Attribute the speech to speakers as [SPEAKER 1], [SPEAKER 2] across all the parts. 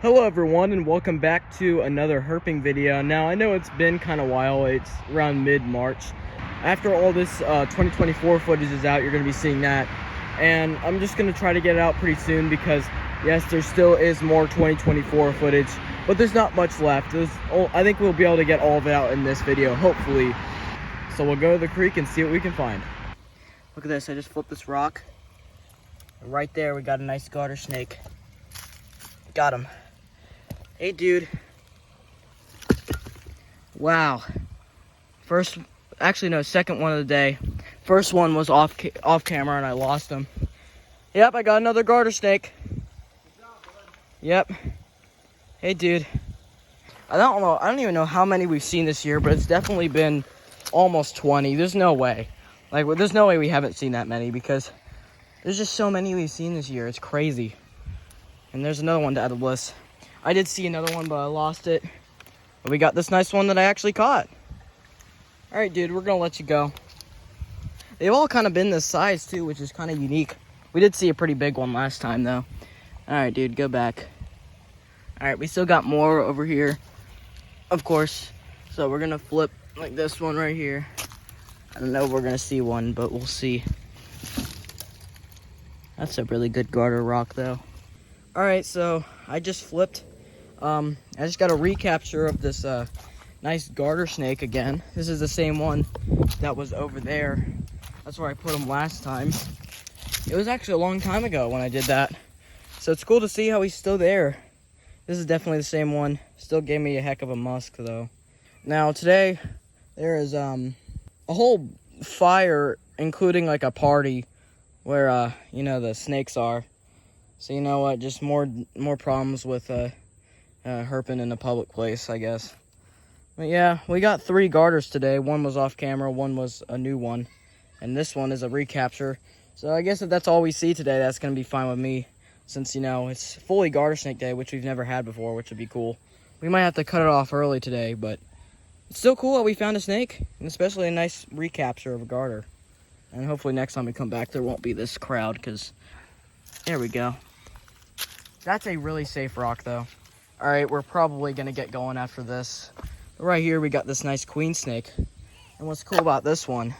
[SPEAKER 1] Hello everyone, and welcome back to another herping video. Now I know it's been kind of a while. It's around mid-March. After all this 2024 footage is out, you're going to be seeing that, and I'm just going to try to get it out pretty soon because yes, there still is more 2024 footage, but there's not much left. I think we'll be able to get all of it out in this video, hopefully. So we'll go to the creek and see what we can find. Look at this, I just flipped this rock. Right there we got a nice garter snake. Got him. Hey dude. Wow. Second one of the day. First one was off camera and I lost him. Yep, I got another garter snake. Good job, bud. Yep. Hey dude. I don't even know how many we've seen this year, but it's definitely been almost 20. There's no way. There's no way we haven't seen that many because there's just so many we've seen this year. It's crazy. And there's another one to add to the list. I did see another one, but I lost it. But we got this nice one that I actually caught. All right, dude, we're gonna let you go. They've all kind of been this size too, which is kind of unique. We did see a pretty big one last time though. All right, dude, go back. All right, we still got more over here, of course. So we're gonna flip like this one right here. I don't know if we're gonna see one, but we'll see. That's a really good garter rock though. All right, so I just flipped. I just got a recapture of this nice garter snake again. This is the same one that was over there. That's where I put him last time. It was actually a long time ago when I did that. So it's cool to see how he's still there. This is definitely the same one. Still gave me a heck of a musk though. Now today, there is a whole fire, including like a party where, the snakes are. So you know what, just more problems with herping in a public place, I guess. But yeah, we got 3 garters today. One was off camera, one was a new one, and this one is a recapture. So I guess if that's all we see today, that's gonna be fine with me, since it's fully garter snake day, which we've never had before, which would be cool. We might have to cut it off early today, but it's still cool that we found a snake, and especially a nice recapture of a garter. And hopefully next time we come back, there won't be this crowd, because there we go. That's a really safe rock though. All right, we're probably gonna get going after this. Right here, we got this nice queen snake. And what's cool about this one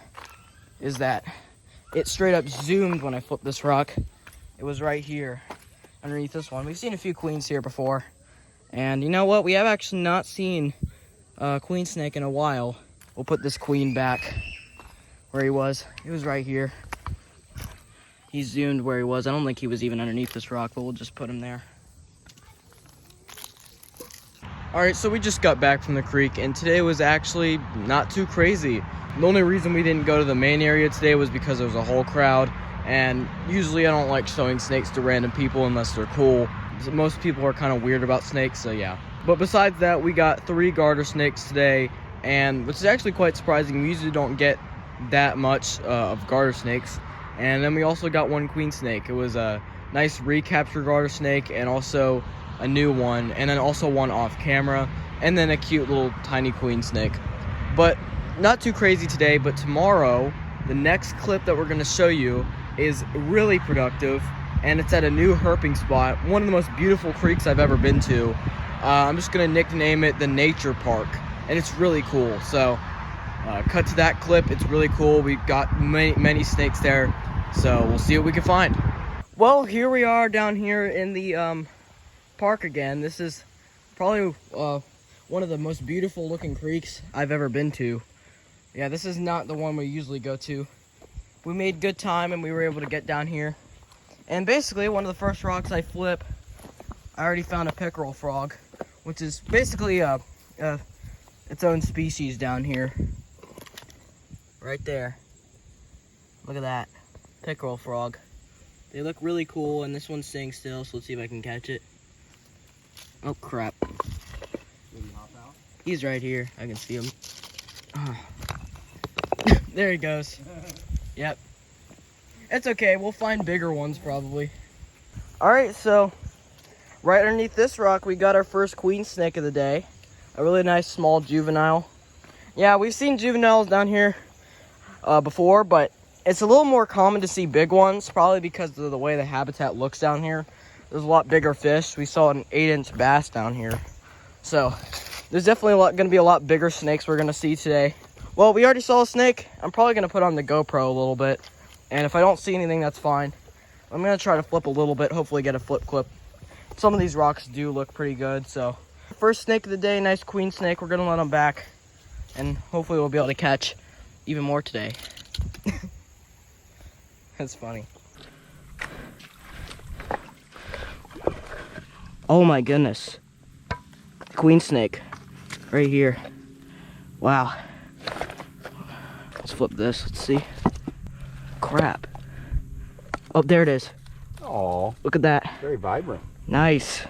[SPEAKER 1] is that it straight up zoomed when I flipped this rock. It was right here underneath this one. We've seen a few queens here before. And you know what? We have actually not seen a queen snake in a while. We'll put this queen back where he was. He was right here. He zoomed where he was. I don't think he was even underneath this rock, but we'll just put him there. All right, so we just got back from the creek, and today was actually not too crazy. The only reason we didn't go to the main area today was because there was a whole crowd, and usually I don't like showing snakes to random people unless they're cool. Most people are kind of weird about snakes, so yeah. But besides that, we got 3 garter snakes today, and which is actually quite surprising. We usually don't get that much of garter snakes. And then we also got 1 queen snake. It was a nice recapture garter snake and also a new one, and then also one off camera, and then a cute little tiny queen snake. But not too crazy today, but tomorrow, the next clip that we're gonna show you is really productive, and it's at a new herping spot, one of the most beautiful creeks I've ever been to. I'm just gonna nickname it the Nature Park, and it's really cool. So cut to that clip. It's really cool. We've got many snakes there, so we'll see what we can find. Well, here we are down here in the park again. This is probably one of the most beautiful looking creeks I've ever been to. Yeah, this is not the one we usually go to. We made good time and we were able to get down here. And basically, one of the first rocks I flip, I already found a pickerel frog, which is basically its own species down here. Right there. Look at that. Pickerel frog. They look really cool, and this one's staying still, so let's see if I can catch it. Oh, crap. He's right here. I can see him. Oh. There he goes. Yep. It's okay. We'll find bigger ones, probably. All right, so right underneath this rock, we got our first queen snake of the day. A really nice small juvenile. Yeah, we've seen juveniles down here before, but it's a little more common to see big ones, probably because of the way the habitat looks down here. there's a lot bigger fish. We saw an 8-inch bass down here. So there's definitely going to be a lot bigger snakes we're going to see today. Well, we already saw a snake. I'm probably going to put on the GoPro a little bit. And if I don't see anything, that's fine. I'm going to try to flip a little bit, hopefully get a flip clip. Some of these rocks do look pretty good. So first snake of the day, nice queen snake. We're going to let them back. And hopefully we'll be able to catch even more today. That's funny. Oh my goodness. Queen snake right here. Wow. Let's flip this. Let's see. Crap. Oh, there it is.
[SPEAKER 2] Oh,
[SPEAKER 1] look at that.
[SPEAKER 2] Very vibrant.
[SPEAKER 1] Nice.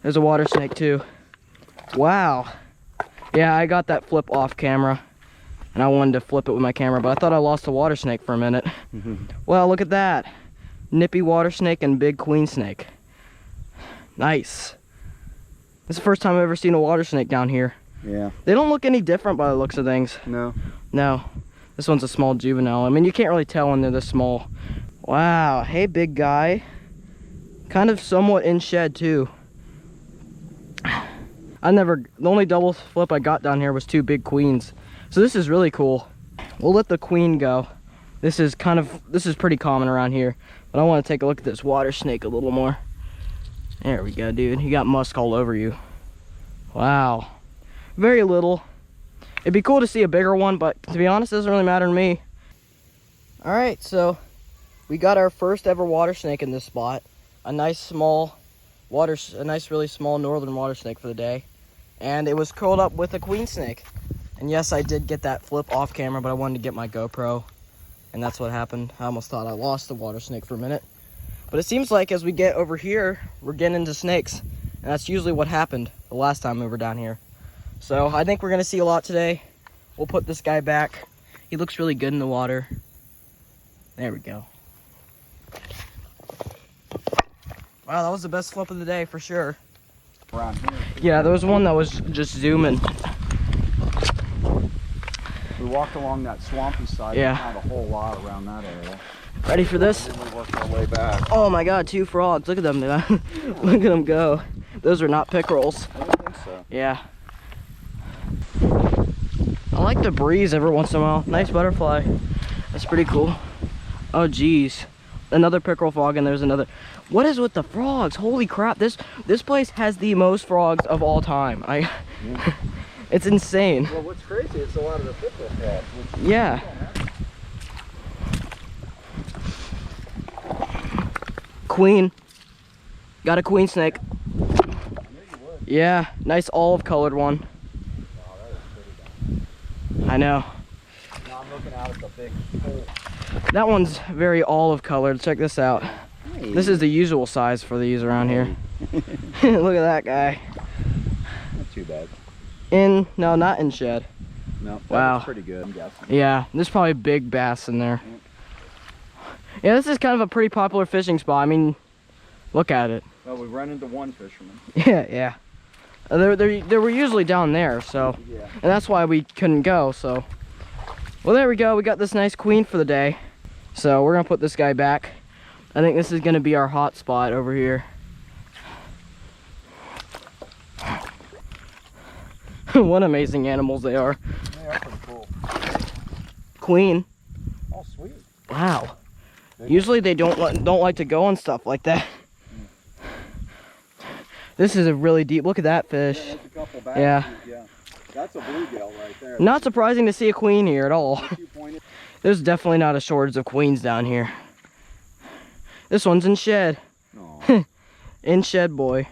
[SPEAKER 1] There's a water snake too. Wow. Yeah, I got that flip off camera. And I wanted to flip it with my camera, but I thought I lost a water snake for a minute. Well, look at that. Nippy water snake and big queen snake. Nice. This is the first time I've ever seen a water snake down here.
[SPEAKER 2] Yeah.
[SPEAKER 1] They don't look any different by the looks of things.
[SPEAKER 2] No.
[SPEAKER 1] No. This one's a small juvenile. I mean, you can't really tell when they're this small. Wow. Hey, big guy. Kind of somewhat in shed, too. The only double flip I got down here was 2 big queens. So this is really cool. We'll let the queen go. This is pretty common around here. But I want to take a look at this water snake a little more. There we go, dude. You got musk all over you. Wow. Very little. It'd be cool to see a bigger one, but to be honest, it doesn't really matter to me. All right, so we got our first ever water snake in this spot. A nice really small northern water snake for the day. And it was curled up with a queen snake. And yes, I did get that flip off camera, but I wanted to get my GoPro. And that's what happened. I almost thought I lost the water snake for a minute. But it seems like as we get over here, we're getting into snakes. And that's usually what happened the last time we were down here. So I think we're going to see a lot today. We'll put this guy back. He looks really good in the water. There we go. Wow, that was the best flip of the day for sure.
[SPEAKER 2] Around here.
[SPEAKER 1] Yeah, there was one that was just zooming.
[SPEAKER 2] We walked along that swampy side.
[SPEAKER 1] Yeah.
[SPEAKER 2] And found a whole lot around that area.
[SPEAKER 1] Ready for this?
[SPEAKER 2] And then we worked our way back.
[SPEAKER 1] Oh my god, 2 frogs. Look at them, man. Look at them go. Those are not pickerels.
[SPEAKER 2] I don't think so.
[SPEAKER 1] Yeah. I like the breeze every once in a while. Nice butterfly. That's pretty cool. Oh geez. Another pickerel frog, and there's another. What is with the frogs? Holy crap. This place has the most frogs of all time. It's insane.
[SPEAKER 2] Well, what's crazy is a lot of the pickerel frogs.
[SPEAKER 1] Yeah. Queen. Got a queen snake. Yeah, nice olive colored one.
[SPEAKER 2] Wow, that is pretty bad.
[SPEAKER 1] I know.
[SPEAKER 2] Now I'm looking out at the big hole.
[SPEAKER 1] That one's very olive colored. Check this out.
[SPEAKER 2] Hey.
[SPEAKER 1] This is the usual size for these around here. Look at that guy.
[SPEAKER 2] Not too bad.
[SPEAKER 1] No, not in shed.
[SPEAKER 2] No, that
[SPEAKER 1] Wow.
[SPEAKER 2] was pretty good, I'm guessing.
[SPEAKER 1] Yeah, there's probably big bass in there. Yeah, this is kind of a pretty popular fishing spot. I mean, look at it.
[SPEAKER 2] Well, we run into one fisherman.
[SPEAKER 1] Yeah. They were usually down there, so.
[SPEAKER 2] Yeah.
[SPEAKER 1] And that's why we couldn't go, so. Well, there we go. We got this nice queen for the day. So we're gonna put this guy back. I think this is gonna be our hot spot over here. What amazing animals they are.
[SPEAKER 2] They are pretty cool.
[SPEAKER 1] Queen.
[SPEAKER 2] Oh, sweet.
[SPEAKER 1] Wow. Usually they don't like to go on stuff like that. This is a really deep. Look at that fish.
[SPEAKER 2] Yeah, that's a couple bass.
[SPEAKER 1] Yeah.
[SPEAKER 2] Yeah. That's a bluegill right there.
[SPEAKER 1] Not surprising to see a queen here at all.
[SPEAKER 2] What you pointed-
[SPEAKER 1] There's definitely not a shortage of queens down here. This one's in shed.
[SPEAKER 2] Aw.
[SPEAKER 1] In shed, boy.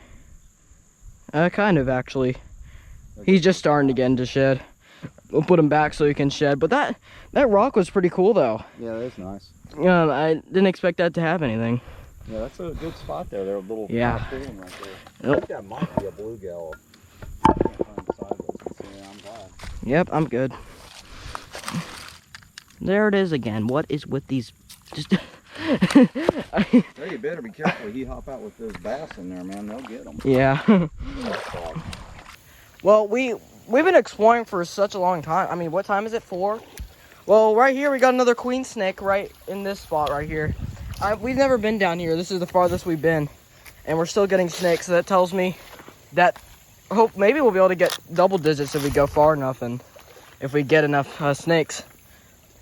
[SPEAKER 1] Kind of, actually. He's just starting to get into shed. We'll put him back so he can shed. But that rock was pretty cool, though.
[SPEAKER 2] Yeah, that's nice.
[SPEAKER 1] I didn't expect that to have anything.
[SPEAKER 2] Yeah, that's a good spot there. They're a little
[SPEAKER 1] Yeah.
[SPEAKER 2] pooling right there.
[SPEAKER 1] Yep.
[SPEAKER 2] I think that might be a bluegill. I can't find the side of this. Yeah, I'm glad.
[SPEAKER 1] Yep, I'm good. There it is again. What is with these? Just.
[SPEAKER 2] Hey, you better be careful. He hop out with those bass in there, man. They'll get them.
[SPEAKER 1] Yeah. Well, we've been exploring for such a long time. I mean, what time is it? 4? Well, right here we got another queen snake right in this spot right here. We've never been down here. This is the farthest we've been. and we're still getting snakes. So that tells me that maybe we'll be able to get double digits if we go far enough and if we get enough snakes.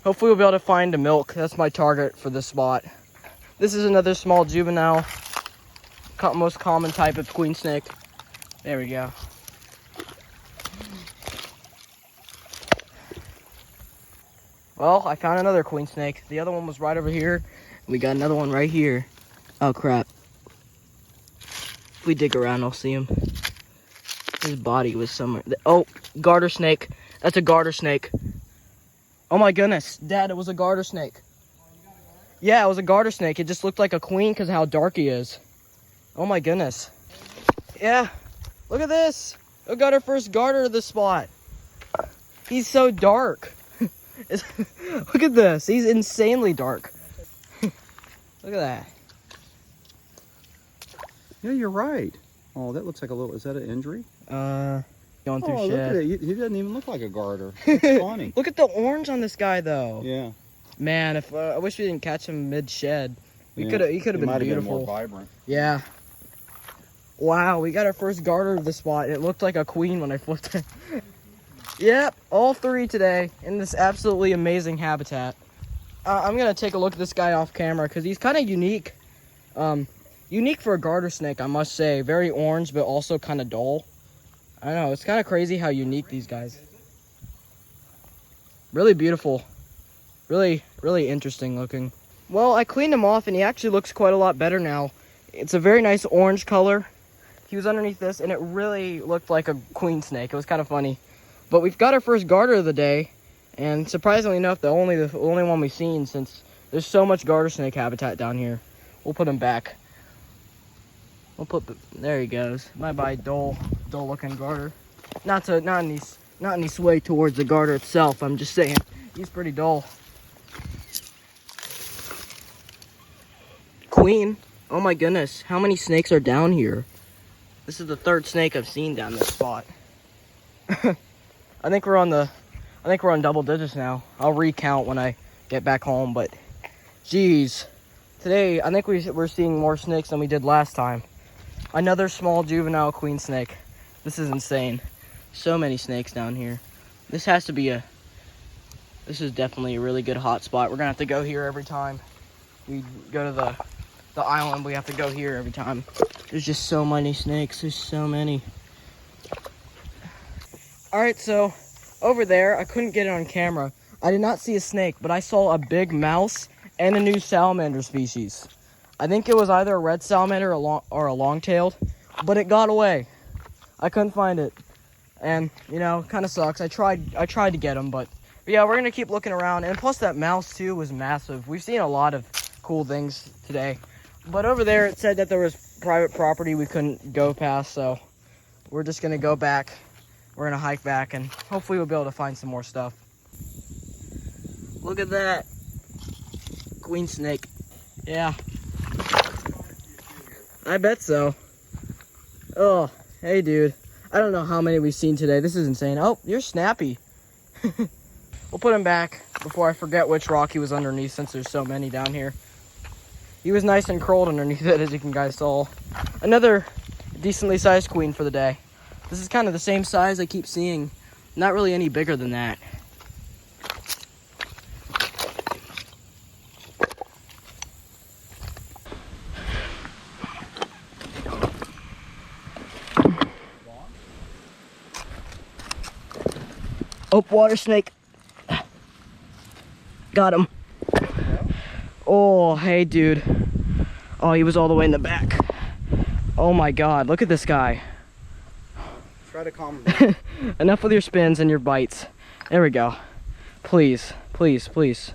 [SPEAKER 1] Hopefully we'll be able to find a milk. That's my target for this spot. This is another small juvenile, most common type of queen snake. There we go. Well, I found another queen snake. The other one was right over here. We got another one right here. Oh crap. If we dig around, I'll see him. His body was somewhere. Oh, garter snake. That's a garter snake. Oh my goodness. Dad, it was a garter snake. Yeah, it was a garter snake. It just looked like a queen because of how dark he is. Oh my goodness. Yeah. Look at this. We got our first garter of the spot. He's so dark. Look at this. He's insanely dark. Look at that.
[SPEAKER 2] Yeah, you're right. Oh, that looks like a little, is that an injury?
[SPEAKER 1] Going through
[SPEAKER 2] look
[SPEAKER 1] shed.
[SPEAKER 2] at it. He doesn't even look like a garter. That's funny.
[SPEAKER 1] Look at the orange on this guy though.
[SPEAKER 2] Yeah.
[SPEAKER 1] Man, if I wish we didn't catch him mid shed. He
[SPEAKER 2] Yeah.
[SPEAKER 1] could have been
[SPEAKER 2] might have
[SPEAKER 1] beautiful.
[SPEAKER 2] been more vibrant.
[SPEAKER 1] Yeah. Wow, we got our first garter of the spot. It looked like a queen when I flipped it. Yep, all three today in this absolutely amazing habitat. I'm gonna take a look at this guy off camera because he's kind of unique. Unique for a garter snake, I must say. Very orange, but also kind of dull. I don't know, it's kind of crazy how unique these guys. Really beautiful. Really, really interesting looking. Well, I cleaned him off and he actually looks quite a lot better now. It's a very nice orange color. He was underneath this and it really looked like a queen snake. It was kind of funny. But we've got our first garter of the day, and surprisingly enough, the only one we've seen since there's so much garter snake habitat down here. We'll put him back. There he goes. Bye-bye, dull looking garter. Not any sway towards the garter itself. I'm just saying he's pretty dull. Queen. Oh my goodness, how many snakes are down here? This is the third snake I've seen down this spot. I think we're on double digits now. I'll recount when I get back home, but geez. Today, I think we're seeing more snakes than we did last time. Another small juvenile queen snake. This is insane. So many snakes down here. This is definitely a really good hot spot. We're gonna have to go here every time we go to the island. We have to go here every time. There's just so many snakes. There's so many. All right, so over there, I couldn't get it on camera. I did not see a snake, but I saw a big mouse and a new salamander species. I think it was either a red salamander or a long-tailed, but it got away. I couldn't find it, and you know, kind of sucks. I tried to get them, but yeah, we're gonna keep looking around. And plus, that mouse too was massive. We've seen a lot of cool things today, but over there it said that there was private property we couldn't go past, so we're just gonna go back. We're gonna hike back and hopefully we'll be able to find some more stuff. Look at that. Queen snake. Yeah. I bet so. Oh, hey dude. I don't know how many we've seen today. This is insane. Oh, you're snappy. We'll put him back before I forget which rock he was underneath since there's so many down here. He was nice and curled underneath it, as you can guys tell. Another decently sized queen for the day. This is kind of the same size I keep seeing. Not really any bigger than that. Oh, water snake. Got him. Oh, hey, dude. Oh, he was all the way in the back. Oh my God, look at this guy.
[SPEAKER 2] Try to calm him down.
[SPEAKER 1] Enough with your spins and your bites. There we go. Please, please, please.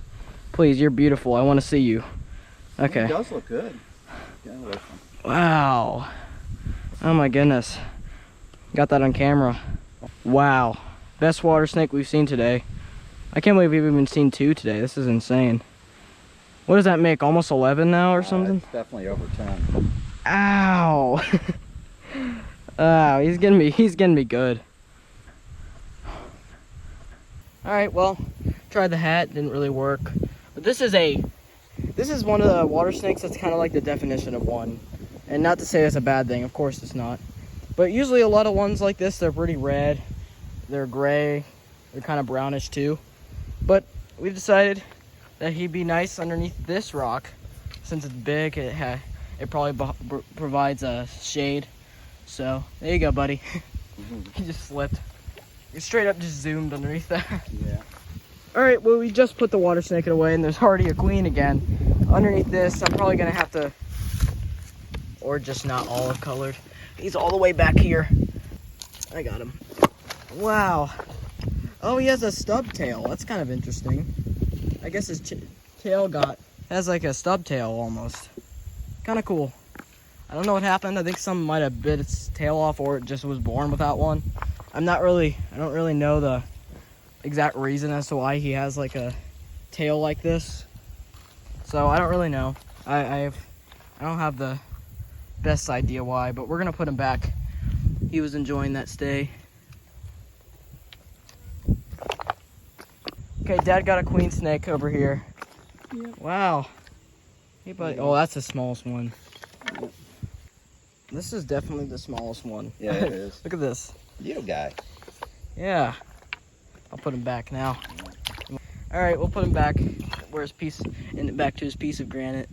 [SPEAKER 1] Please, you're beautiful. I want to see you. Okay.
[SPEAKER 2] He does look good. Yeah, listen.
[SPEAKER 1] Wow. Oh my goodness. Got that on camera. Wow. Best water snake we've seen today. I can't believe we've even seen two today. This is insane. What does that make? Almost 11 now or something?
[SPEAKER 2] It's definitely over 10.
[SPEAKER 1] Ow. Oh, he's getting me good. All right, well, tried the hat, didn't really work. But this is one of the water snakes that's kind of like the definition of one. And not to say it's a bad thing, of course it's not. But usually a lot of ones like this, they're pretty red, they're gray, they're kind of brownish too. But we decided that he'd be nice underneath this rock. Since it's big, it probably provides a shade. So there you go, buddy. He just slipped. He straight up just zoomed underneath that.
[SPEAKER 2] Yeah.
[SPEAKER 1] All right, well, we just put the water snake away, and there's already a queen again. Underneath this, I'm probably gonna have to, or just not olive colored. He's all the way back here. I got him. Wow. Oh, he has a stub tail. That's kind of interesting. I guess his tail has like a stub tail almost. Kind of cool. I don't know what happened. I think something might have bit its tail off, or it just was born without one. I don't really know the exact reason as to why he has like a tail like this. So I don't really know. I don't have the best idea why, but we're gonna put him back. He was enjoying that stay. Okay, Dad got a queen snake over here.
[SPEAKER 2] Yep.
[SPEAKER 1] Wow. Hey, buddy. Oh, that's the smallest one.
[SPEAKER 2] Yep.
[SPEAKER 1] This is definitely the smallest one.
[SPEAKER 2] Yeah, it is.
[SPEAKER 1] Look at this.
[SPEAKER 2] Little guy.
[SPEAKER 1] Yeah. I'll put him back now. All right, we'll put him back where back to his piece of granite.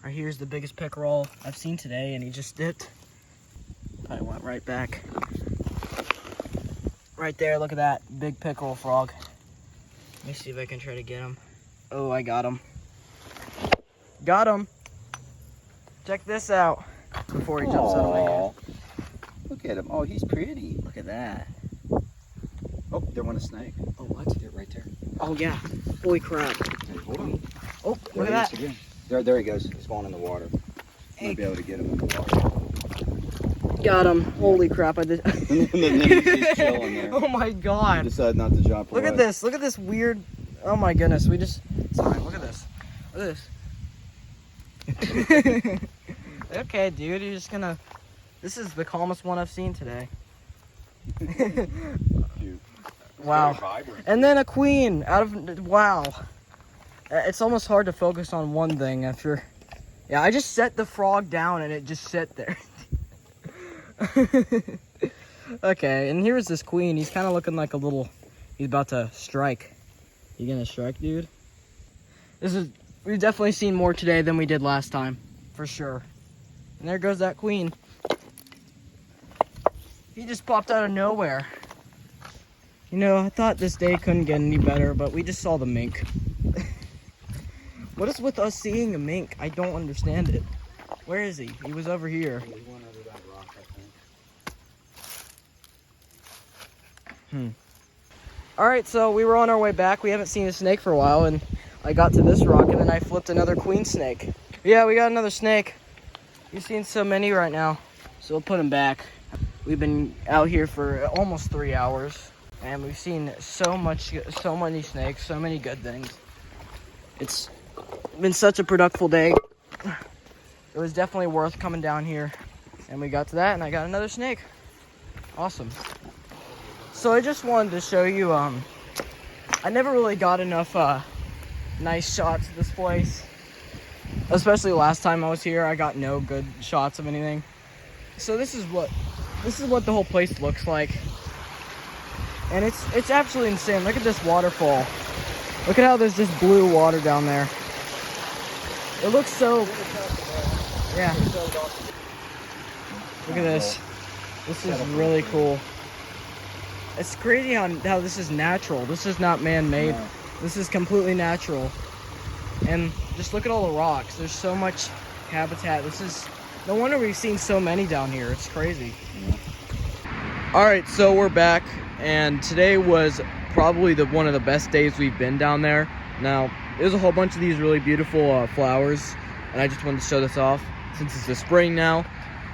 [SPEAKER 1] Right here's the biggest pickerel I've seen today, and he just dipped. I went right back. Right there, look at that big pickerel frog. Let me see if I can try to get him. Oh, I got him. Got him. Check this out before he jumps out of my hand.
[SPEAKER 2] Look at him. Oh, he's pretty.
[SPEAKER 1] Look at that.
[SPEAKER 2] Oh, there went a snake.
[SPEAKER 1] Oh, what?
[SPEAKER 2] There, right there.
[SPEAKER 1] Oh, yeah. Holy crap.
[SPEAKER 2] Hey, hold on.
[SPEAKER 1] Oh, look at that.
[SPEAKER 2] Again. There he goes. He's going in the water. Might be able to get him in the water.
[SPEAKER 1] Got him. Holy crap. I did.
[SPEAKER 2] And then he's chilling there.
[SPEAKER 1] Oh, my God.
[SPEAKER 2] Decided not to jump
[SPEAKER 1] Look
[SPEAKER 2] away.
[SPEAKER 1] at this. Look at this weird. Oh, my goodness. Sorry, look at this. Look at this. Okay, dude. You're just gonna. This is the calmest one I've seen today. Wow. And then a queen out of, wow. It's almost hard to focus on one thing after. Yeah, I just set the frog down and it just sat there. Okay, and here's this queen. He's kind of looking like he's about to strike. You gonna strike, dude? We've definitely seen more today than we did last time, for sure. And there goes that queen. He just popped out of nowhere. You know, I thought this day couldn't get any better, but we just saw the mink. What is with us seeing a mink? I don't understand it. Where is he? He was over here.
[SPEAKER 2] He went under that rock, I think.
[SPEAKER 1] Alright, so we were on our way back. We haven't seen a snake for a while, and I got to this rock, and then I flipped another queen snake. Yeah, we got another snake. We've seen so many right now, so we'll put him back. We've been out here for almost 3 hours, and we've seen so many snakes, so many good things. It's been such a productive day. It was definitely worth coming down here, and we got to that, and I got another snake. Awesome. So I just wanted to show you, I never really got enough nice shots of this place. Especially last time I was here, I got no good shots of anything. So this is what the whole place looks like. And it's absolutely insane. Look at this waterfall. Look at how there's just blue water down there. It looks so, yeah. Look at this. This is really cool. It's crazy how this is natural. This is not man-made.
[SPEAKER 2] No.
[SPEAKER 1] This is completely natural. And just look at all the rocks. There's so much habitat. No wonder we've seen so many down here. It's crazy.
[SPEAKER 2] Yeah.
[SPEAKER 1] All right, so we're back, and today was probably one of the best days we've been down there. Now, there's a whole bunch of these really beautiful flowers, and I just wanted to show this off since it's the spring now.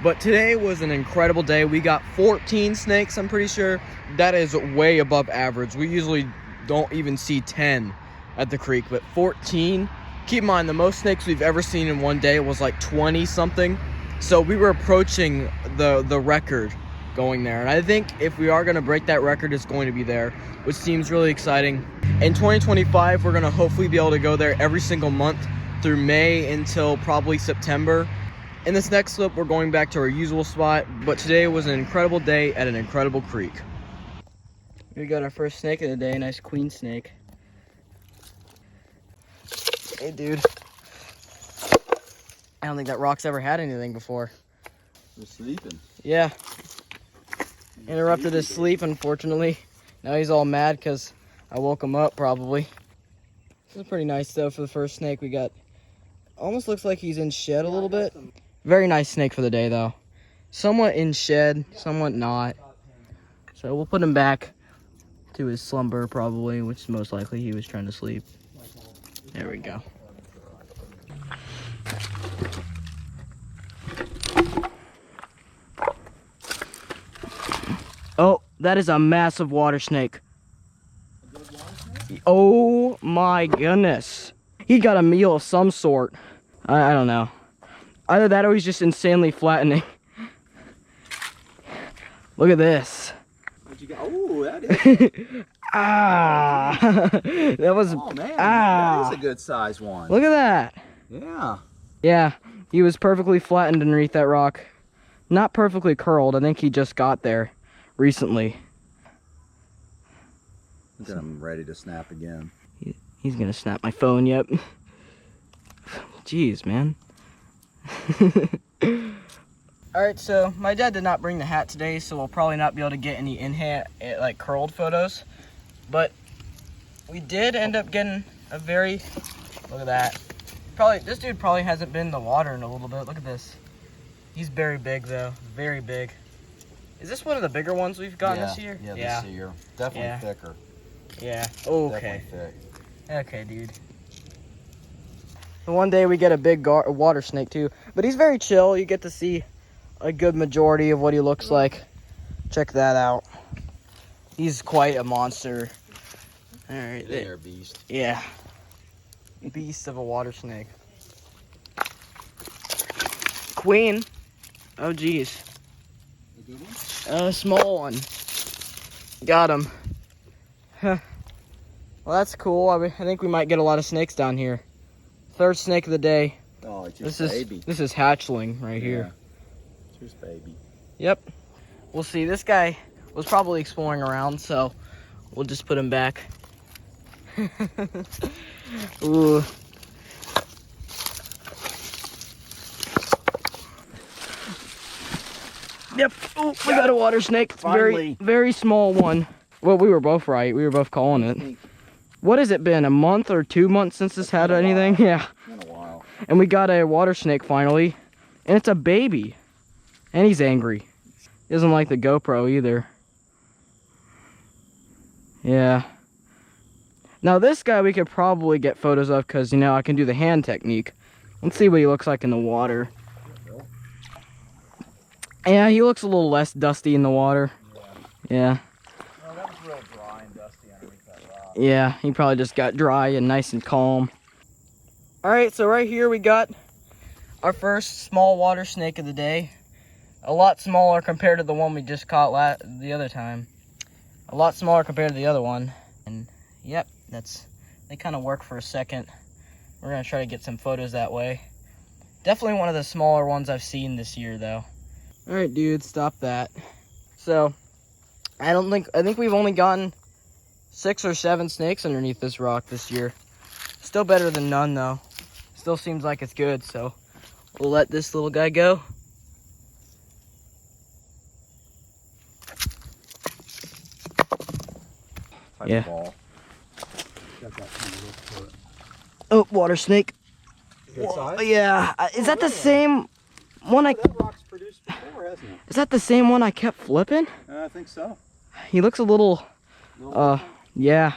[SPEAKER 1] But today was an incredible day. We got 14 snakes, I'm pretty sure. That is way above average. We usually don't even see 10 at the creek, but 14. Keep in mind, the most snakes we've ever seen in one day was like 20 something. So we were approaching the record going there. And I think if we are going to break that record, it's going to be there, which seems really exciting. In 2025, we're going to hopefully be able to go there every single month through May until probably September. In this next clip, we're going back to our usual spot, but today was an incredible day at an incredible creek. We got our first snake of the day, nice queen snake. Hey, dude. I don't think that rock's ever had anything before.
[SPEAKER 2] He's sleeping.
[SPEAKER 1] Yeah. Interrupted his sleep, unfortunately. Now he's all mad because I woke him up, probably. This is pretty nice, though, for the first snake we got. Almost looks like he's in shed a little bit. Very nice snake for the day, though. Somewhat in shed, somewhat not. So we'll put him back to his slumber, probably, which is most likely he was trying to sleep. There we go. Oh, that is a massive water snake. Oh my goodness. He got a meal of some sort. I don't know. Either that or he's just insanely flattening. Look at this.
[SPEAKER 2] What'd you got? Oh, that is.
[SPEAKER 1] Ah. That was.
[SPEAKER 2] Oh, man.
[SPEAKER 1] Ah.
[SPEAKER 2] That is a good size one.
[SPEAKER 1] Look at that.
[SPEAKER 2] Yeah.
[SPEAKER 1] Yeah, he was perfectly flattened underneath that rock. Not perfectly curled. I think he just got there recently.
[SPEAKER 2] Look at him ready to snap again.
[SPEAKER 1] He's gonna snap my phone, yep. Jeez, man. Alright, so my dad did not bring the hat today, so we'll probably not be able to get any in-hand, like, curled photos. But we did end up getting a very, look at that. This dude probably hasn't been in the water in a little bit. Look at this. He's very big, though. Very big. Is this one of the bigger ones we've gotten this year?
[SPEAKER 2] Yeah, this year. Definitely thicker.
[SPEAKER 1] Yeah. Okay.
[SPEAKER 2] Definitely thick.
[SPEAKER 1] Okay, dude. So one day we get a big water snake too, but he's very chill. You get to see a good majority of what he looks like. Check that out. He's quite a monster. All right.
[SPEAKER 2] There, beast.
[SPEAKER 1] Yeah. Beast of a water snake. Queen. Oh, geez.
[SPEAKER 2] A good one?
[SPEAKER 1] A small one. Got him. Huh. Well, that's cool. I think we might get a lot of snakes down here. Third snake of the day.
[SPEAKER 2] Oh, it's just baby.
[SPEAKER 1] This is hatchling right here.
[SPEAKER 2] It's just baby.
[SPEAKER 1] Yep. We'll see. This guy was probably exploring around, so we'll just put him back. Ooh. Yep. Oh, we got a water snake.
[SPEAKER 2] Finally.
[SPEAKER 1] Very small one. Well, we were both right. We were both calling it. What has it been? A month or 2 months since this had anything? Yeah.
[SPEAKER 2] It's been a while.
[SPEAKER 1] And we got a water snake finally. And it's a baby. And he's angry. He doesn't like the GoPro either. Yeah. Now this guy we could probably get photos of because, you know, I can do the hand technique. Let's see what he looks like in the water. Yeah, he looks a little less dusty in the water. Yeah.
[SPEAKER 2] Oh, that was real dry and dusty underneath that rock.
[SPEAKER 1] Yeah, he probably just got dry and nice and calm. Alright, so right here we got our first small water snake of the day. A lot smaller compared to the one we just caught the other time. A lot smaller compared to the other one. And yep, they kind of work for a second. We're going to try to get some photos that way. Definitely one of the smaller ones I've seen this year though. Alright, dude, stop that. So, I think we've only gotten 6 or 7 snakes underneath this rock this year. Still better than none though. Still seems like it's good, so we'll let this little guy go. Yeah. Oh, water snake.
[SPEAKER 2] Good size?
[SPEAKER 1] Yeah. Is that the same one
[SPEAKER 2] That rock's produced before, hasn't it?
[SPEAKER 1] Is that the same one I kept flipping?
[SPEAKER 2] I think so.
[SPEAKER 1] He looks a little yeah.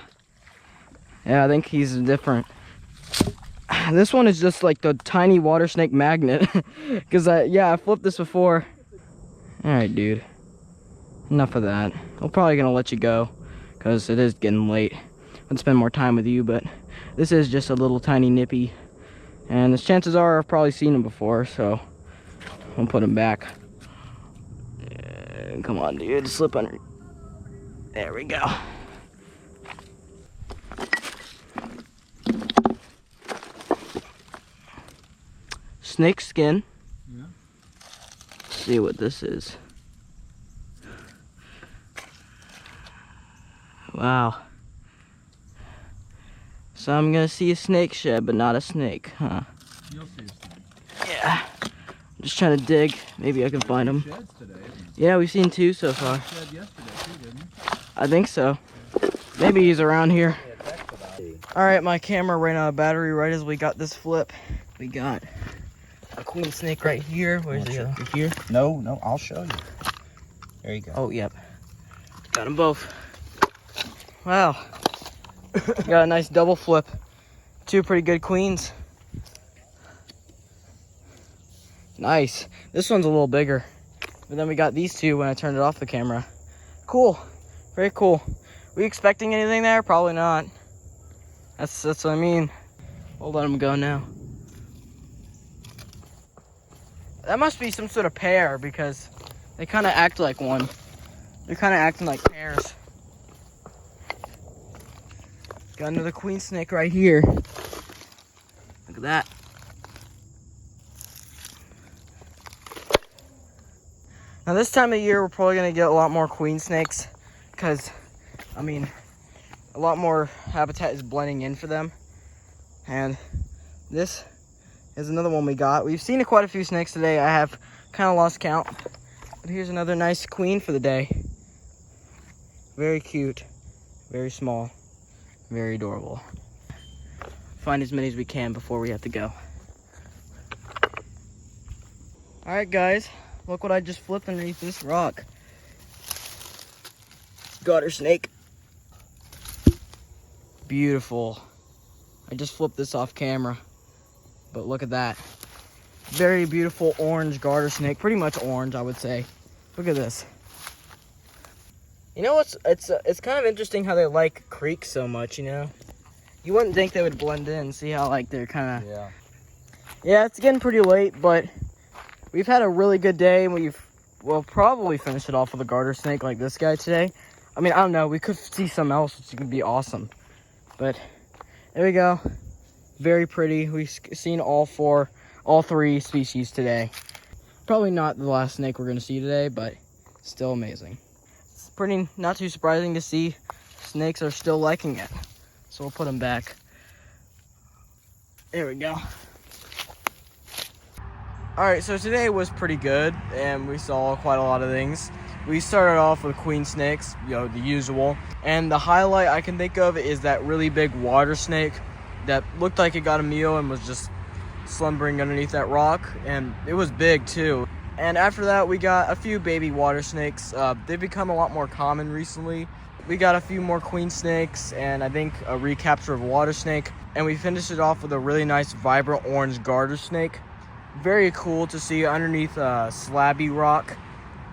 [SPEAKER 1] Yeah, I think he's different. This one is just like the tiny water snake magnet. Because I flipped this before. Alright, dude. Enough of that. I'm probably gonna let you go. Because it is getting late. I'd spend more time with you, but this is just a little tiny nippy. And the chances are I've probably seen him before, so I'll put him back. Come on, dude. Slip under. There we go. snake skin.
[SPEAKER 2] Yeah.
[SPEAKER 1] Let's see what this is. Wow. So I'm gonna see a snake shed, but not a snake, huh?
[SPEAKER 2] You'll see a snake.
[SPEAKER 1] Yeah. I'm just trying to dig. Maybe I can find them.
[SPEAKER 2] Sheds today, isn't it?
[SPEAKER 1] Yeah, we've seen 2 so far.
[SPEAKER 2] Shed yesterday too, didn't you?
[SPEAKER 1] I think so. Maybe he's around here. Alright, my camera ran out of battery right as we got this flip. We got a queen snake right here. Where's the other? Here?
[SPEAKER 2] No, I'll show you. There you go.
[SPEAKER 1] Oh, yep. Got them both. Wow. Got a nice double flip. 2 pretty good queens. Nice. This one's a little bigger. But then we got these 2 when I turned it off the camera. Cool. Very cool. Were you expecting anything there? Probably not. That's what I mean. We'll let them go now. That must be some sort of pair because they kind of act like one. They're kind of acting like pairs. Got another queen snake right here. Look at that. Now this time of year, we're probably gonna get a lot more queen snakes because, I mean, a lot more habitat is blending in for them. And this is another one we got. We've seen quite a few snakes today. I have kind of lost count. But here's another nice queen for the day. Very cute, very small, very adorable. Find as many as we can before we have to go. All right, guys, look what I just flipped underneath this rock. Garter snake. Beautiful. I just flipped this off camera, but look at that. Very beautiful orange garter snake, pretty much orange, I would say. Look at this. You know what's, it's kind of interesting how they like creeks so much, you know? You wouldn't think they would blend in, see how like they're kind of... Yeah, it's getting pretty late, but we've had a really good day, and we'll probably finish it off with a garter snake like this guy today. I mean, I don't know, we could see something else, which would be awesome. But there we go. Very pretty. We've seen all 3 species today. Probably not the last snake we're going to see today, but still amazing. It's pretty not too surprising to see snakes are still liking it. So we'll put them back. There we go. Alright, so today was pretty good, and we saw quite a lot of things. We started off with queen snakes, you know, the usual. And the highlight I can think of is that really big water snake that looked like it got a meal and was just slumbering underneath that rock. And it was big too. And after that, we got a few baby water snakes. They've become a lot more common recently. We got a few more queen snakes and I think a recapture of a water snake. And we finished it off with a really nice vibrant orange garter snake. Very cool to see underneath a slabby rock.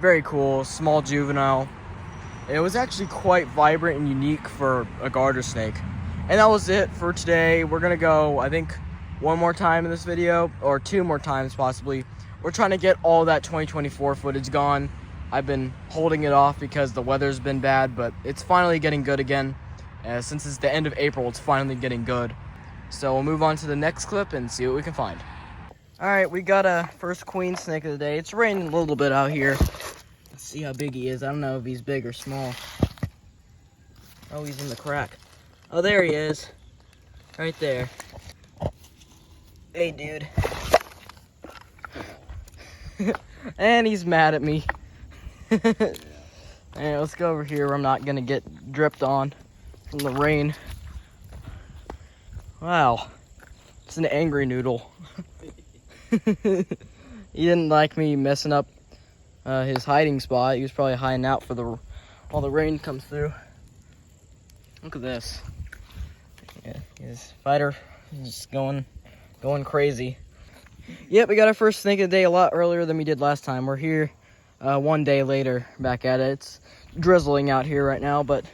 [SPEAKER 1] Very cool, small juvenile. It was actually quite vibrant and unique for a garter snake. And that was it for today. We're gonna go, I think, one more time in this video, or 2 more times possibly. We're trying to get all that 2024 footage gone. I've been holding it off because the weather's been bad, but it's finally getting good again. Since it's the end of April, it's finally getting good. So we'll move on to the next clip and see what we can find. All right, we got a first queen snake of the day. It's raining a little bit out here. Let's see how big he is. I don't know if he's big or small. Oh, he's in the crack. Oh, there he is. Right there. Hey, dude. And he's mad at me. Alright, let's go over here where I'm not gonna get dripped on from the rain. Wow. It's an angry noodle. He didn't like me messing up his hiding spot. He was probably hiding out for all the rain comes through. Look at this. Yeah, his fighter is just going crazy. Yep, we got our first snake of the day a lot earlier than we did last time. We're here 1 day later, back at it. It's drizzling out here right now, but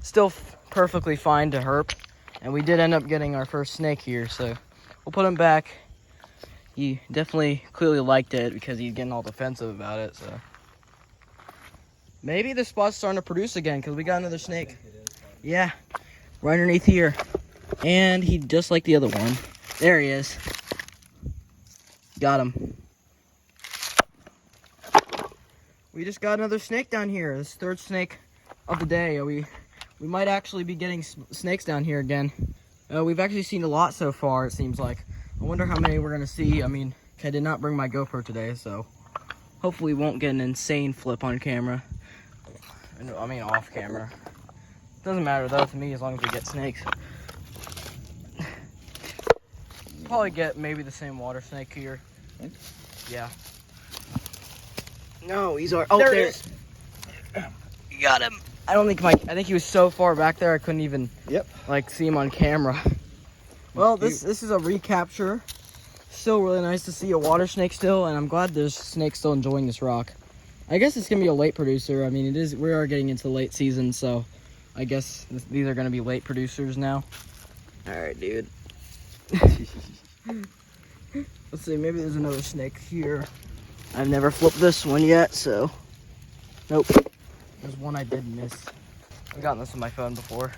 [SPEAKER 1] still perfectly fine to herp. And we did end up getting our first snake here, so we'll put him back. He definitely clearly liked it because he's getting all defensive about it, so. Maybe the spot's starting to produce again because we got another snake. Yeah, right underneath here. And he just like the other one. There he is. Got him. We just got another snake down here. This third snake of the day. We might actually be getting snakes down here again. We've actually seen a lot so far, it seems like. I wonder how many we're gonna see. I mean, I did not bring my GoPro today, so hopefully we won't get an insane flip on camera. I mean, off camera. Doesn't matter though to me as long as we get snakes. Probably get maybe the same water snake here. Yeah. No, he's our. Oh, there he is. You got him. I don't think I think he was so far back there I couldn't even like see him on camera. Well, this is a recapture. Still really nice to see a water snake still, and I'm glad there's snakes still enjoying this rock. I guess it's gonna be a late producer. I mean, it is. We are getting into late season, so I guess these are gonna be late producers now. All right, dude. Let's see. Maybe there's another snake here. I've never flipped this one yet, so nope. There's one I did miss. I've gotten this on my phone before.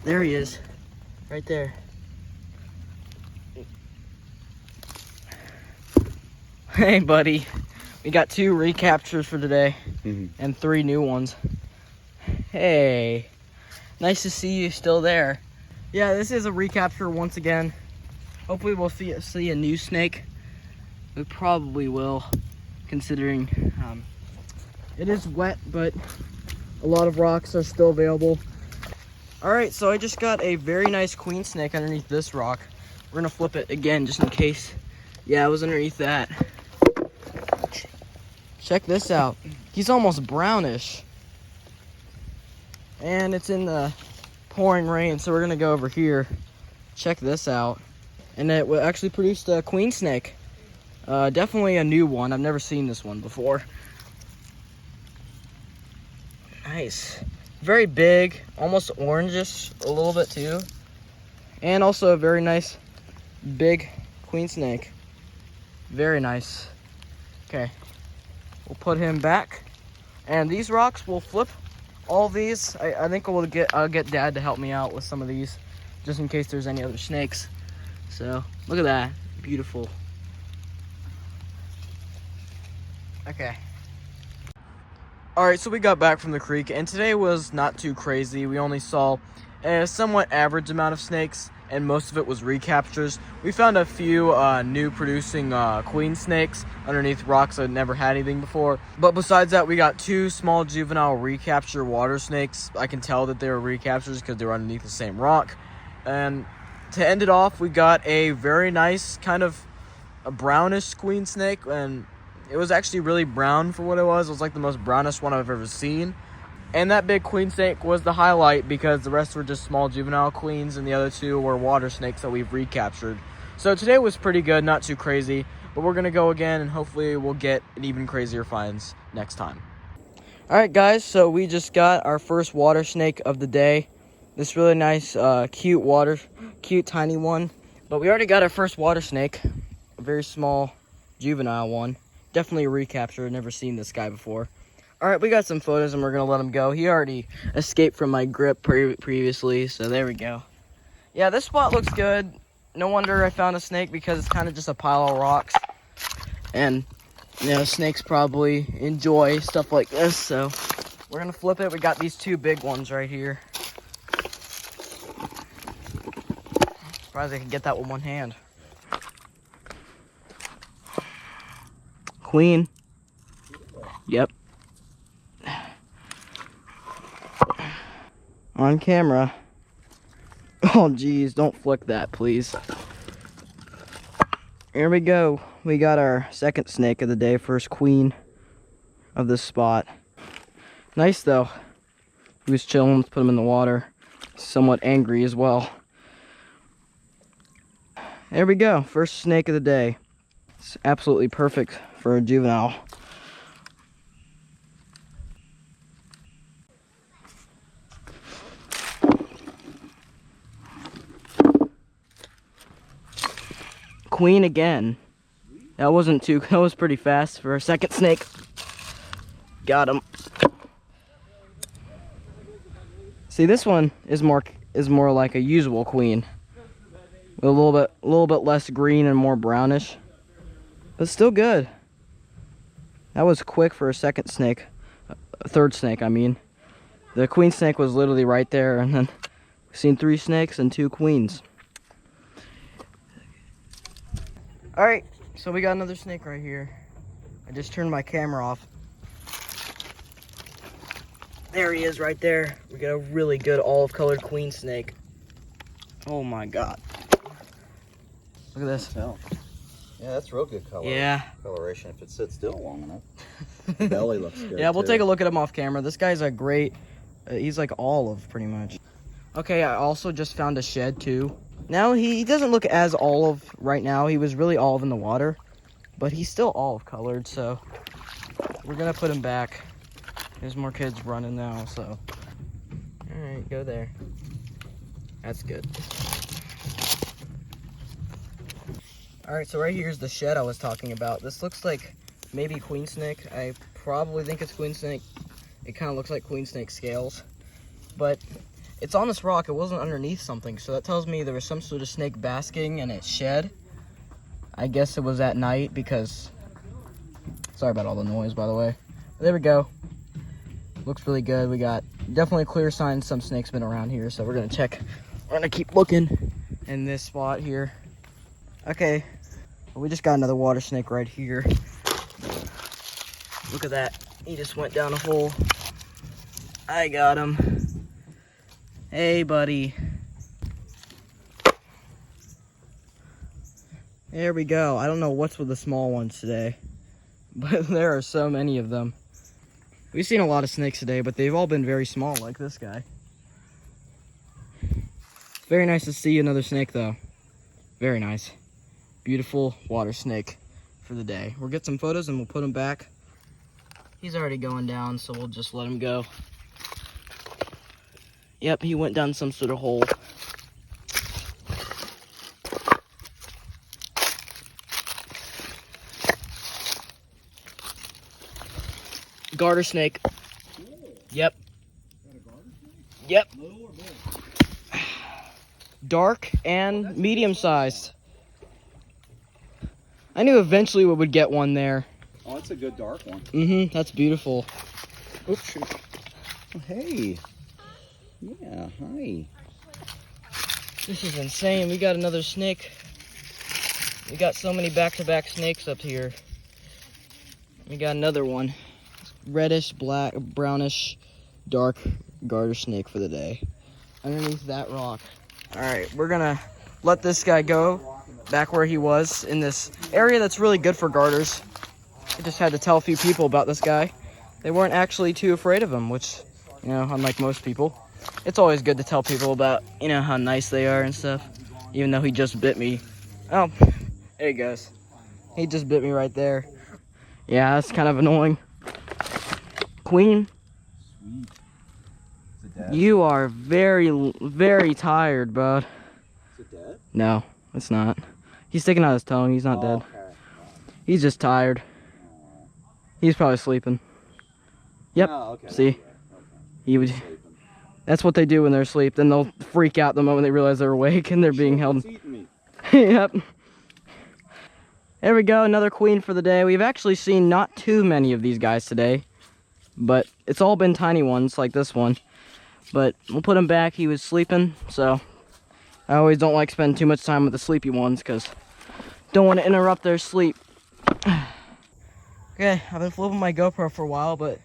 [SPEAKER 1] There he is, right there. Hey, buddy. We got 2 recaptures for today and 3 new ones. Hey, nice to see you still there. Yeah, this is a recapture once again. Hopefully we'll see a new snake. We probably will, considering it is wet, but a lot of rocks are still available. All right, so I just got a very nice queen snake underneath this rock. We're gonna flip it again just in case. Yeah, it was underneath that. Check this out. He's almost brownish. And it's in the pouring rain, so we're gonna go over here. Check this out. And it actually produced a queen snake. Definitely a new one. I've never seen this one before. Nice. Very big, almost orangish a little bit too. And also a very nice big queen snake. Very nice. Okay, we'll put him back. And these rocks will flip. All these, I think I'll get Dad to help me out with some of these, just in case there's any other snakes. So look at that, beautiful. Okay. All right, so we got back from the creek, and today was not too crazy. We only saw a somewhat average amount of snakes, and most of it was recaptures. We found a few new producing queen snakes underneath rocks that had never had anything before. But besides that, we got 2 small juvenile recapture water snakes. I can tell that they were recaptures because they were underneath the same rock. And to end it off, we got a very nice kind of a brownish queen snake, and it was actually really brown for what it was. It was like the most brownish one I've ever seen. And that big queen snake was the highlight because the rest were just small juvenile queens, and the other 2 were water snakes that we've recaptured. So today was pretty good, not too crazy, but we're gonna go again and hopefully we'll get an even crazier finds next time. All right, guys, so we just got our first water snake of the day. This really nice, cute tiny one. But we already got our first water snake, a very small juvenile one. Definitely a recapture. I've never seen this guy before. All right, we got some photos and we're gonna let him go. He already escaped from my grip previously, so there we go. Yeah, this spot looks good. No wonder I found a snake because it's kind of just a pile of rocks. And, you know, snakes probably enjoy stuff like this, so we're gonna flip it. We got these 2 big ones right here. Surprised I can get that with one hand. Queen. Yep. On camera. Oh, geez, don't flick that, please. Here we go. We got our second snake of the day, first queen of this spot. Nice, though. He was chilling. Let's put him in the water. Somewhat angry as well. There we go. First snake of the day. It's absolutely perfect for a juvenile. Queen again. That was pretty fast for a second snake. Got him. See, this one is more like a usual queen. A little bit less green and more brownish, but still good. That was quick for a second snake, a third snake, I mean. The queen snake was literally right there, and then we've seen 3 snakes and 2 queens. All right, so we got another snake right here. I just turned my camera off. There he is right there. We got a really good olive colored queen snake. Oh my God. Look at this.
[SPEAKER 2] Yeah, that's real good color.
[SPEAKER 1] Yeah.
[SPEAKER 2] Coloration if it sits still long enough. The belly looks good.
[SPEAKER 1] Yeah, we'll
[SPEAKER 2] too.
[SPEAKER 1] take a look at him off camera. This guy's a great, he's like olive pretty much. Okay, I also just found a shed too. Now he doesn't look as olive right now. He was really olive in the water, but he's still olive colored, so we're gonna put him back. There's more kids running now, so. All right, go there. That's good. All right, so right here's the shed I was talking about. This looks like maybe queen snake. I probably think it's queen snake. It kind of looks like queen snake scales, but it's on this rock. It wasn't underneath something, so that tells me there was some sort of snake basking in its shed. I guess it was at night because, sorry about all the noise, by the way. But there we go. Looks really good. We got definitely clear signs some snake's been around here, so we're gonna check. We're gonna keep looking in this spot here. Okay, we just got another water snake right here. Look at that. He just went down a hole. I got him. Hey, buddy. There we go. I don't know what's with the small ones today, but there are so many of them. We've seen a lot of snakes today, but they've all been very small, like this guy. Very nice to see another snake, though. Very nice. Beautiful water snake for the day. We'll get some photos and we'll put him back. He's already going down, so we'll just let him go. Yep, he went down some sort of hole. Garter snake. Yep. Yep. Dark and medium sized. I knew eventually we would get one there.
[SPEAKER 2] Oh, that's a good dark one.
[SPEAKER 1] Mm-hmm, that's beautiful. Oops, shoot.
[SPEAKER 2] Oh, hey. Yeah, hi.
[SPEAKER 1] This is insane. We got another snake. We got so many back-to-back snakes up here. We got another one. Reddish, black, brownish, dark garter snake for the day. Underneath that rock. All right, we're gonna let this guy go back where he was in this area that's really good for garters. I just had to tell a few people about this guy. They weren't actually too afraid of him, which, you know, unlike most people. It's always good to tell people about, you know, how nice they are and stuff. Even though he just bit me. Oh, there he goes. He just bit me right there. Yeah, that's kind of annoying. Queen,
[SPEAKER 2] Sweet. Is it dead?
[SPEAKER 1] you are very, very tired, bud.
[SPEAKER 2] Is it dead?
[SPEAKER 1] No, it's not. He's sticking out his tongue. He's not dead.
[SPEAKER 2] Okay.
[SPEAKER 1] He's just tired. He's probably sleeping. Yep.
[SPEAKER 2] Oh, okay.
[SPEAKER 1] See?
[SPEAKER 2] Okay.
[SPEAKER 1] He would.
[SPEAKER 2] Sleeping.
[SPEAKER 1] That's what they do when they're asleep. Then they'll freak out the moment they realize they're awake and they're being held.
[SPEAKER 2] It's eating me.
[SPEAKER 1] Yep. There we go, another queen for the day. We've actually seen not too many of these guys today, but it's all been tiny ones like this one. But we'll put him back. He was sleeping, so I always don't like spending too much time with the sleepy ones because don't want to interrupt their sleep. Okay, I've been flipping my GoPro for a while, but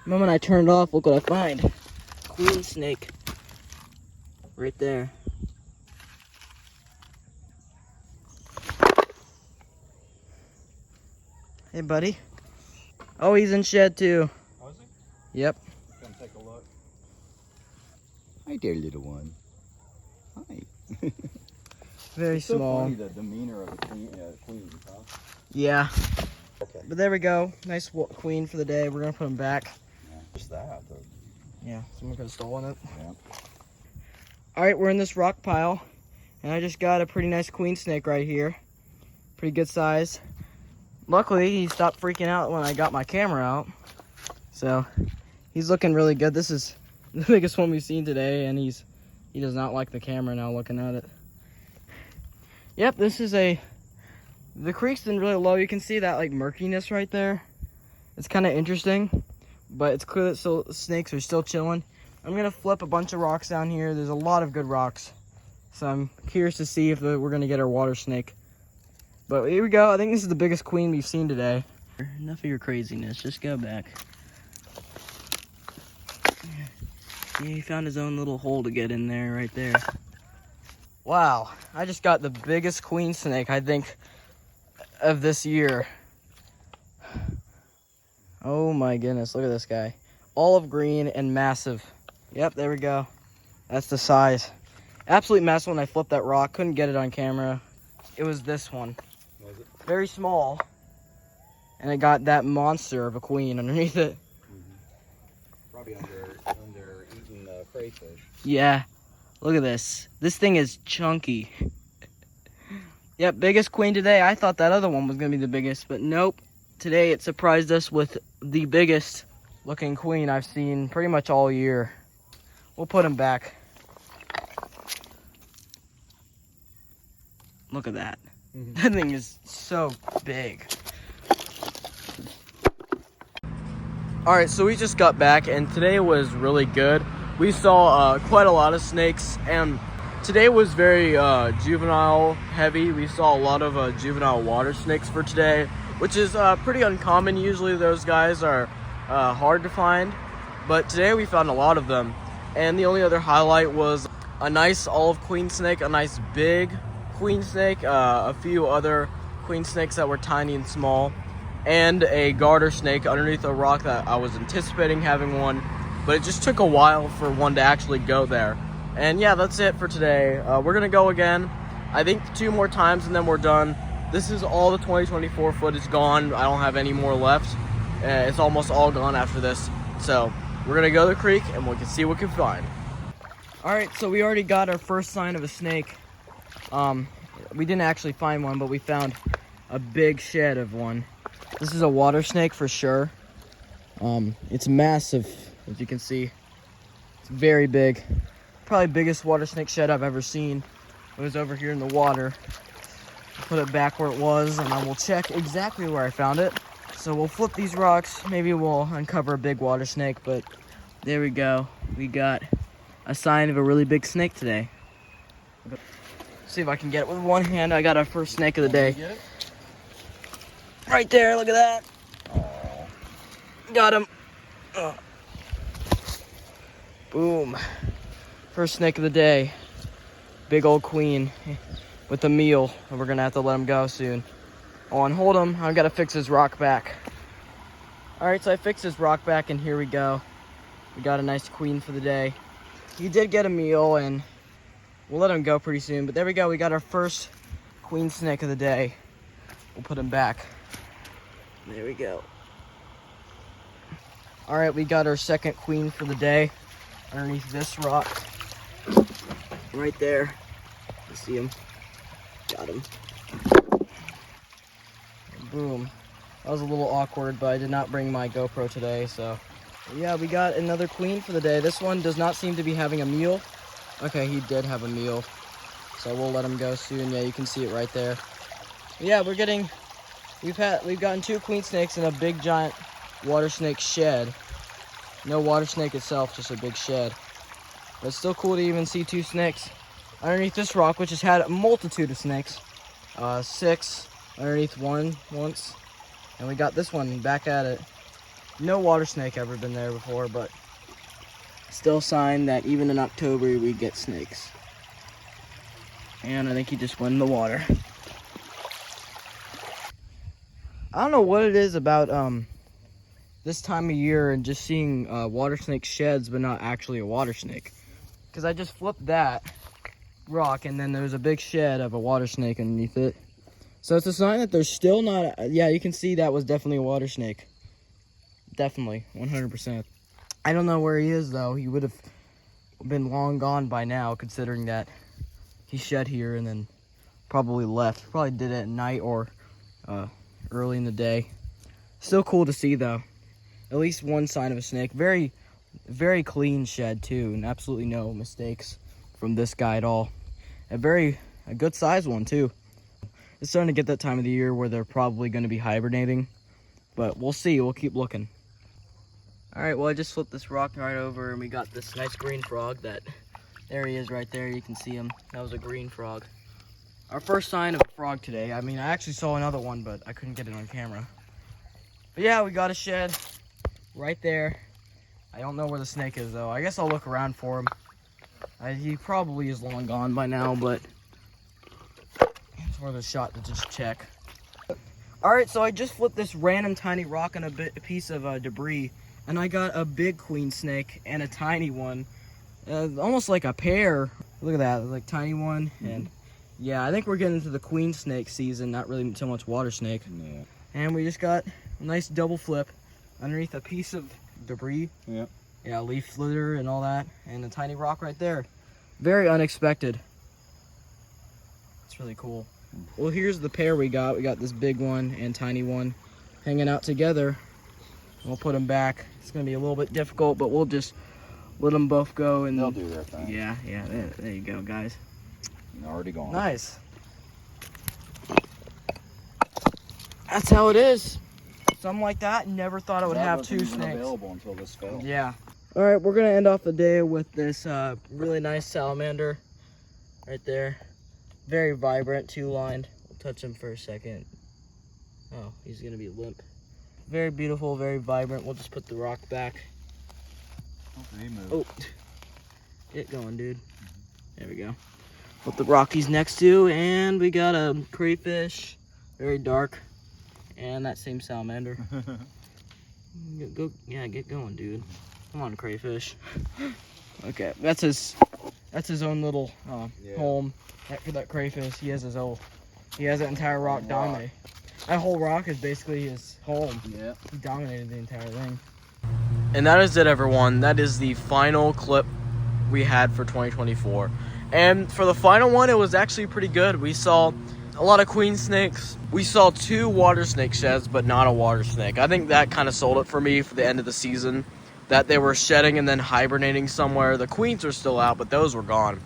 [SPEAKER 1] the moment I turned it off, look what I find. Queen snake. Right there. Hey, buddy. Oh, he's in shed too.
[SPEAKER 2] Oh, is he?
[SPEAKER 1] Yep.
[SPEAKER 2] Come take a look. Hi there, little one. Hi.
[SPEAKER 1] Very
[SPEAKER 2] It's so
[SPEAKER 1] small.
[SPEAKER 2] funny, the demeanor of the queen, huh?
[SPEAKER 1] Yeah.
[SPEAKER 2] Okay.
[SPEAKER 1] But there we go. Nice queen for the day. We're gonna put him back.
[SPEAKER 2] Yeah, just that.
[SPEAKER 1] Yeah, someone could have stolen it.
[SPEAKER 2] Yeah.
[SPEAKER 1] All right, we're in this rock pile, and I just got a pretty nice queen snake right here. Pretty good size. Luckily, he stopped freaking out when I got my camera out. So, he's looking really good. This is the biggest one we've seen today, and he does not like the camera now looking at it. Yep, this is the creek's been really low. You can see that like murkiness right there. It's kind of interesting, but it's clear that still, snakes are still chilling. I'm gonna flip a bunch of rocks down here. There's a lot of good rocks. So I'm curious to see if we're gonna get our water snake. But here we go. I think this is the biggest queen we've seen today. Enough of your craziness, just go back. Yeah, he found his own little hole to get in there, right there. Wow, I just got the biggest queen snake, I think, of this year. Oh my goodness, look at this guy. Olive green and massive. Yep, there we go. That's the size. Absolute mess when I flipped that rock. Couldn't get it on camera. It was this one.
[SPEAKER 2] Was it?
[SPEAKER 1] Very small. And it got that monster of a queen underneath it.
[SPEAKER 2] Probably under eating crayfish.
[SPEAKER 1] Yeah. Look at this. This thing is chunky. Yep, biggest queen today. I thought that other one was going to be the biggest, but nope. Today it surprised us with the biggest looking queen I've seen pretty much all year. We'll put him back. Look at that. That thing is so big. Alright, so we just got back and today was really good. We saw quite a lot of snakes and today was very juvenile heavy. We saw a lot of juvenile water snakes for today, which is pretty uncommon. Usually those guys are hard to find, but today we found a lot of them. And the only other highlight was a nice olive queen snake, a nice big queen snake, a few other queen snakes that were tiny and small, and a garter snake underneath a rock that I was anticipating having one, but it just took a while for one to actually go there. And yeah, that's it for today. We're gonna go again, I think 2 more times and then we're done. This is all the 2024 footage gone. I don't have any more left. It's almost all gone after this. So we're gonna go to the creek and we can see what we can find. All right, so we already got our first sign of a snake. We didn't actually find one, but we found a big shed of one. This is a water snake for sure. It's massive, as you can see. It's very big. Probably biggest water snake shed I've ever seen. It was over here in the water. Put it back where it was, and I will check exactly where I found it. So we'll flip these rocks. Maybe we'll uncover a big water snake, but there we go. We got a sign of a really big snake today. See if I can get it with one hand. I got our first snake of the day. Right there, look at that.
[SPEAKER 2] Oh.
[SPEAKER 1] Got him. Boom. First snake of the day. Big old queen with a meal. And we're gonna have to let him go soon. Oh, and hold him. I've got to fix his rock back. Alright, so I fixed his rock back and here we go. We got a nice queen for the day. He did get a meal and we'll let him go pretty soon. But there we go. We got our first queen snake of the day. We'll put him back. There we go. All right, we got our second queen for the day underneath this rock. Right there. You see him? Got him. Boom. That was a little awkward, but I did not bring my GoPro today, so. Yeah, we got another queen for the day. This one does not seem to be having a meal. Okay, he did have a meal. So we'll let him go soon. Yeah, you can see it right there. Yeah, we've gotten 2 queen snakes in a big giant water snake shed. No water snake itself, just a big shed. But it's still cool to even see 2 snakes underneath this rock, which has had a multitude of snakes. 6 underneath one once. And we got this one back at it. No water snake ever been there before, but still a sign that even in October we get snakes. And I think he just went in the water. I don't know what it is about this time of year and just seeing water snake sheds, but not actually a water snake. Because I just flipped that rock and then there's a big shed of a water snake underneath it. So it's a sign that there's still not, yeah, you can see that was definitely a water snake. Definitely, 100%. I don't know where he is though. He would have been long gone by now, considering that he shed here and then probably left. Probably did it at night or early in the day. Still cool to see though. At least one sign of a snake. Very, very clean shed too, and absolutely no mistakes from this guy at all. A good size one too. It's starting to get that time of the year where they're probably going to be hibernating. But we'll see. We'll keep looking. All right, well, I just flipped this rock right over, and we got this nice green frog that... There he is right there. You can see him. That was a green frog. Our first sign of a frog today. I mean, I actually saw another one, but I couldn't get it on camera. But yeah, we got a shed right there. I don't know where the snake is, though. I guess I'll look around for him. He probably is long gone by now, but it's worth a shot to just check. All right, so I just flipped this random tiny rock on a piece of debris, and I got a big queen snake and a tiny one. Almost like a pair. Look at that, like tiny one. And yeah, I think we're getting into the queen snake season, not really so much water snake.
[SPEAKER 2] Yeah.
[SPEAKER 1] And we just got a nice double flip underneath a piece of debris.
[SPEAKER 2] Yeah.
[SPEAKER 1] Yeah, leaf litter and all that, and a tiny rock right there. Very unexpected. It's really cool. Well, here's the pair we got. We got this big one and tiny one hanging out together. We'll put them back. It's gonna be a little bit difficult, but we'll just let them both go, and
[SPEAKER 2] they'll do their thing.
[SPEAKER 1] Yeah, there you go, guys.
[SPEAKER 2] Already gone.
[SPEAKER 1] Nice. That's how it is. Something like that. Never thought I would have two snakes.
[SPEAKER 2] Available until this fell.
[SPEAKER 1] Yeah. All right, we're gonna end off the day with this really nice salamander right there. Very vibrant, two-lined. We'll touch him for a second. Oh, he's gonna be limp. Very beautiful, very vibrant. We'll just put the rock back. Oh, get going, dude. There we go. Put the rock he's next to, and we got a crayfish, very dark, and that same salamander. Get going, dude. Come on, crayfish. Okay, that's his own little home for that crayfish. He has that entire rock dominated. That whole rock is basically his home.
[SPEAKER 2] Yeah.
[SPEAKER 1] He dominated the entire thing. And that is it, everyone. That is the final clip we had for 2024. And for the final one, it was actually pretty good. We saw a lot of queen snakes. We saw 2 water snake sheds, but not a water snake. I think that kind of sold it for me for the end of the season, that they were shedding and then hibernating somewhere. The queens were still out, but those were gone.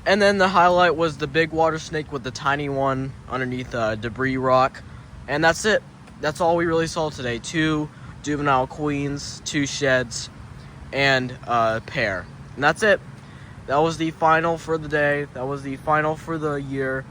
[SPEAKER 1] And then the highlight was the big water snake with the tiny one underneath a debris rock. And that's it. That's all we really saw today. 2 juvenile queens, 2 sheds, and a pair. And that's it. That was the final for the day. That was the final for the year.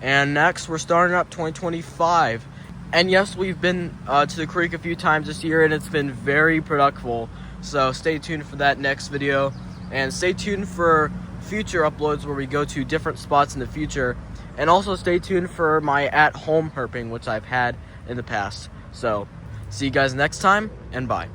[SPEAKER 1] And next, we're starting up 2025. And yes, we've been to the creek a few times this year, and it's been very productive. So stay tuned for that next video. And stay tuned for future uploads where we go to different spots in the future. And also stay tuned for my at-home herping, which I've had in the past. So see you guys next time, and bye.